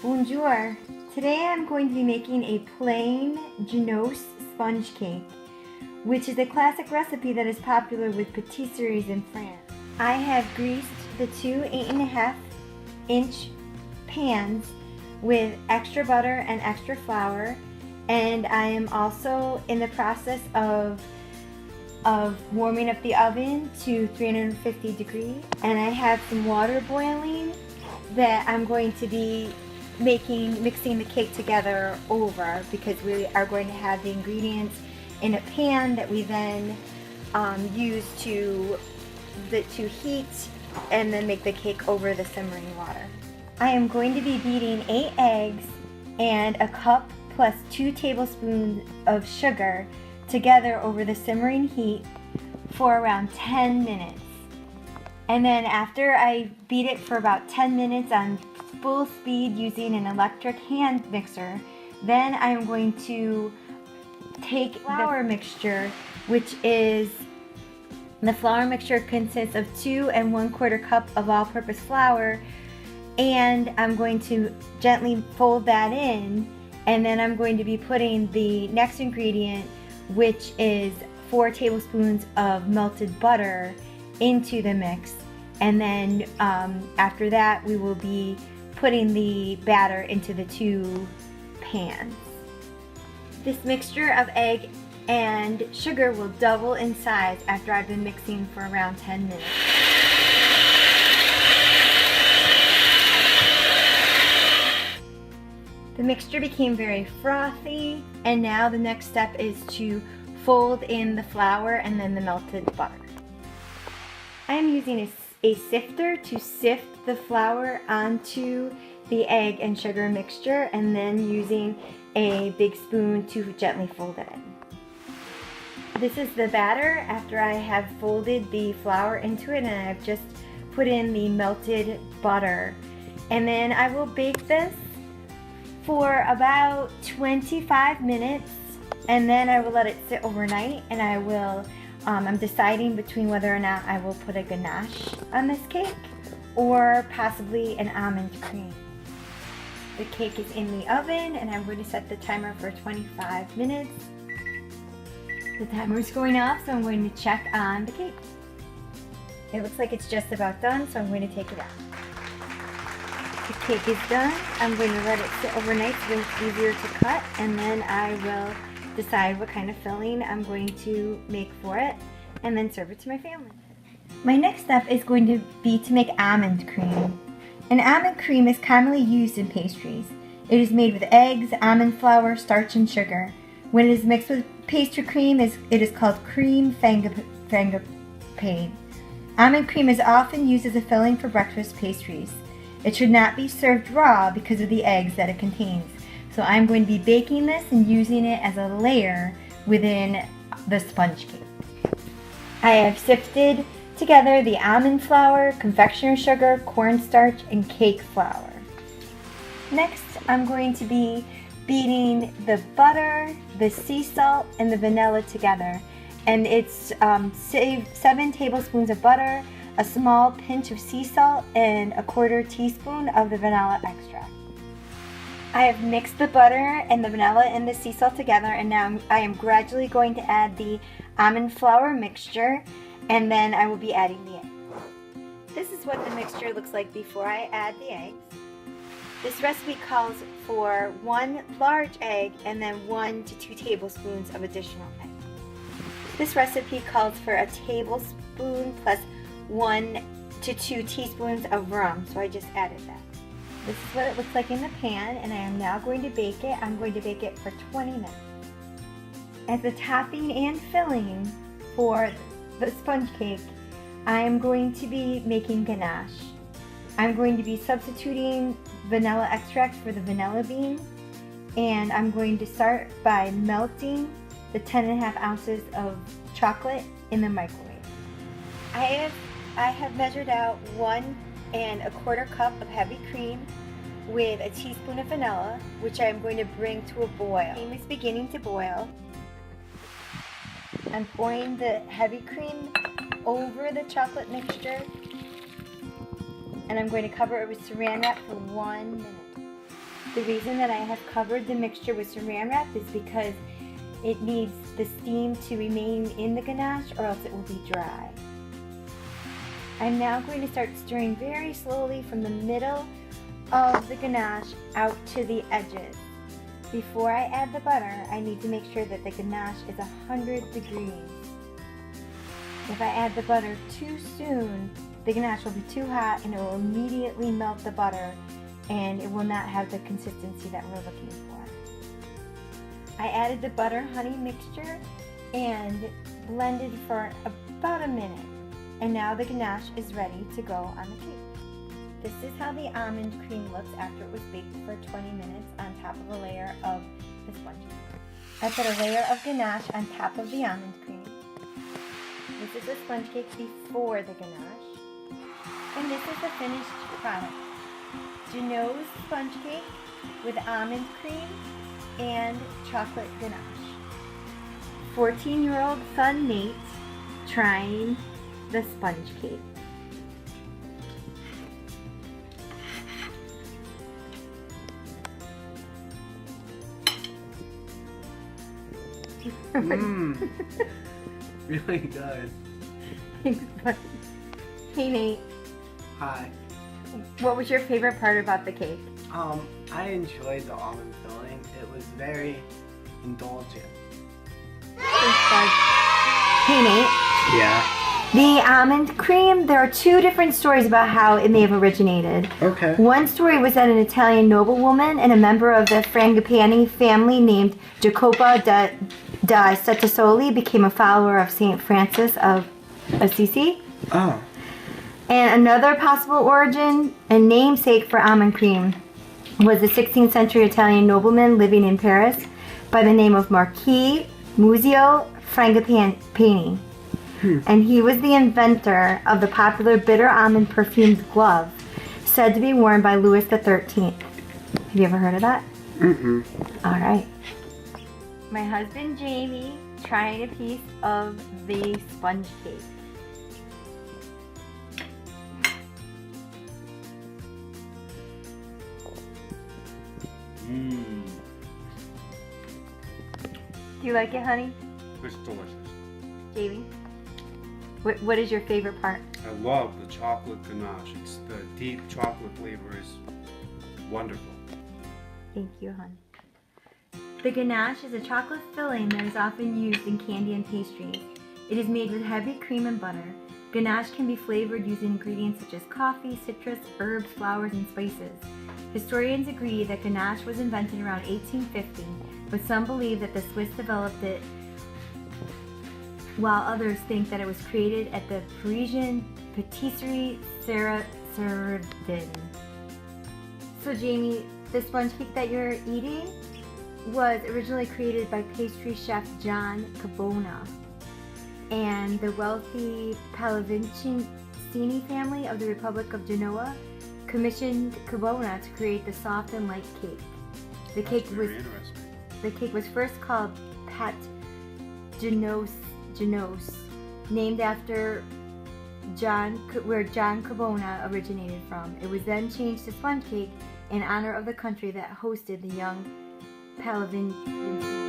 Bonjour! Today I'm going to be making a plain Genoise sponge cake, which is a classic recipe that is popular with patisseries in France. I have greased the two 8.5-inch pans with extra butter and extra flour, and I am also in the process of warming up the oven to 350 degrees, and I have some water boiling that I'm going to be mixing the cake together over, because we are going to have the ingredients in a pan that we then use to heat and then make the cake over the simmering water. I am going to be beating 8 eggs and a cup plus 2 tablespoons of sugar together over the simmering heat for around 10 minutes. And then after I beat it for about 10 minutes on full speed using an electric hand mixer, then I am going to take the flour mixture, which is, the flour mixture consists of 2 1/4 cup of all-purpose flour, and I'm going to gently fold that in, and then I'm going to be putting the next ingredient, which is 4 tablespoons of melted butter, into the mix, and then after that we will be putting the batter into the 2 pans. This mixture of egg and sugar will double in size after I've been mixing for around 10 minutes. The mixture became very frothy, and now the next step is to fold in the flour and then the melted butter. I am using a sifter to sift the flour onto the egg and sugar mixture, and then using a big spoon to gently fold it in. This is the batter after I have folded the flour into it, and I've just put in the melted butter. And then I will bake this for about 25 minutes, and then I will let it sit overnight, and I will I'm deciding between whether or not I will put a ganache on this cake or possibly an almond cream. The cake is in the oven, and I'm going to set the timer for 25 minutes. The timer is going off, so I'm going to check on the cake. It looks like it's just about done, so I'm going to take it out. The cake is done. I'm going to let it sit overnight so it's easier to cut, and then I will decide what kind of filling I'm going to make for it, and then serve it to my family. My next step is going to be to make almond cream. An almond cream is commonly used in pastries. It is made with eggs, almond flour, starch, and sugar. When it is mixed with pastry cream, it is called crème frangipane. Almond cream is often used as a filling for breakfast pastries. It should not be served raw because of the eggs that it contains. So I'm going to be baking this and using it as a layer within the sponge cake. I have sifted together the almond flour, confectioner's sugar, cornstarch, and cake flour. Next, I'm going to be beating the butter, the sea salt, and the vanilla together. And it's 7 tablespoons of butter, a small pinch of sea salt, and a 1/4 teaspoon of the vanilla extract. I have mixed the butter and the vanilla and the sea salt together, and now I am gradually going to add the almond flour mixture, and then I will be adding the eggs. This is what the mixture looks like before I add the eggs. This recipe calls for 1 large egg and then 1 to 2 tablespoons of additional eggs. This recipe calls for a tablespoon plus 1 to 2 teaspoons of rum, so I just added that. This is what it looks like in the pan, and I am now going to bake it. I'm going to bake it for 20 minutes. As a topping and filling for the sponge cake, I am going to be making ganache. I'm going to be substituting vanilla extract for the vanilla bean, and I'm going to start by melting the 10.5 ounces of chocolate in the microwave. I have measured out 1 1/4 cup of heavy cream with a teaspoon of vanilla, which I am going to bring to a boil. The cream is beginning to boil. I'm pouring the heavy cream over the chocolate mixture, and I'm going to cover it with saran wrap for 1 minute. The reason that I have covered the mixture with saran wrap is because it needs the steam to remain in the ganache or else it will be dry. I'm now going to start stirring very slowly from the middle of the ganache out to the edges. Before I add the butter, I need to make sure that the ganache is 100 degrees. If I add the butter too soon, the ganache will be too hot and it will immediately melt the butter and it will not have the consistency that we're looking for. I added the butter honey mixture and blended for about a minute. And now the ganache is ready to go on the cake. This is how the almond cream looks after it was baked for 20 minutes on top of a layer of the sponge cake. I put a layer of ganache on top of the almond cream. This is the sponge cake before the ganache. And this is the finished product. Genoise sponge cake with almond cream and chocolate ganache. 14-year-old son Nate trying the sponge cake. Really good. Hey Nate. Hi. What was your favorite part about the cake? I enjoyed the almond filling. It was very indulgent. Hey Nate. Yeah. The almond cream, there are two different stories about how it may have originated. Okay. One story was that an Italian noblewoman and a member of the Frangipani family named Jacopo da Settasoli became a follower of St. Francis of Assisi. Oh. And another possible origin and namesake for almond cream was the 16th century Italian nobleman living in Paris by the name of Marquis Muzio Frangipani. And he was the inventor of the popular bitter almond perfumed glove, said to be worn by Louis XIII. Have you ever heard of that? Mm-mm. All right. My husband Jamie trying a piece of the sponge cake. Do you like it, honey? It's delicious. Jamie? What is your favorite part? I love the chocolate ganache. It's the deep chocolate flavor is wonderful. Thank you, hon. The ganache is a chocolate filling that is often used in candy and pastries. It is made with heavy cream and butter. Ganache can be flavored using ingredients such as coffee, citrus, herbs, flowers, and spices. Historians agree that ganache was invented around 1850, but some believe that the Swiss developed it, while others think that it was created at the Parisian patisserie Saradin. So Jamie, the sponge cake that you're eating was originally created by pastry chef John Cabona, and the wealthy Pallavicini family of the Republic of Genoa commissioned Cabona to create the soft and light cake. The cake was first called Pat Genoise, named after where John Cabona originated from. It was then changed to sponge cake in honor of the country that hosted the young Pallavicini.